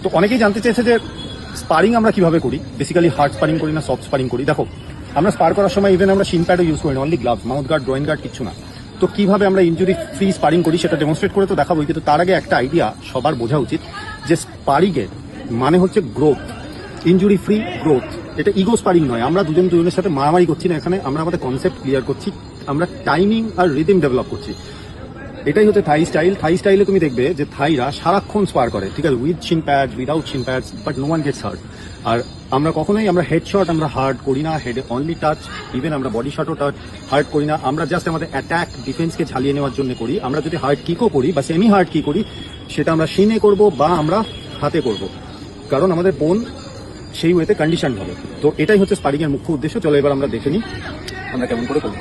তো অনেকেই জানতে চেয়েছে যে স্পারিং আমরা কিভাবে করি, বেসিক্যালি হার্ড স্পারিং করি না সফট স্পারিং করি। দেখো, আমরা স্পার করার সময় ইভেন আমরা শিন প্যাডও ইউজ করি না, only gloves, mouth guard, groin guard কিচ্ছু না। তো কিভাবে আমরা ইনজুরি ফ্রি স্পারিং করি সেটা ডেমনস্ট্রেট করে তো দেখাবোই, কিন্তু তার আগে একটা আইডিয়া সবার বোঝা উচিত যে স্পারিংয়ের মানে হচ্ছে গ্রোথ, ইনজুরি ফ্রি গ্রোথ। এটা ইগো স্পারিং নয়, আমরা দুজনের সাথে মারামারি করছি না এখানে, আমরা আমাদের কনসেপ্ট ক্লিয়ার করছি, আমরা টাইমিং আর রিদিম ডেভেলপ করছি। এটাই হচ্ছে থাই স্টাইল। থাই স্টাইলে তুমি দেখবে যে থাইরা সারাক্ষণ স্পার করে, ঠিক আছে, with shin pad, without shin pad, but no one gets hurt. আর আমরা কখনোই আমরা হেড শট আমরা হার্ড করি না, হেডে অনলি টাচ, ইভেন আমরা বডি শটও টাচ হার্ড করি না। আমরা জাস্ট আমাদের অ্যাটাক ডিফেন্সকে ঝালিয়ে নেওয়ার জন্য করি। আমরা যদি হার্ড কিকও করি বা সেমি হার্ড কি করি, সেটা আমরা শিনে করব বা আমরা হাতে করব, কারণ আমাদের বোন সেই ওয়েতে কন্ডিশন হবে। তো এটাই হচ্ছে স্পারিং এর মুখ্য উদ্দেশ্য। চলো এবার আমরা দেখে নিই আমরা কেমন করে করবো।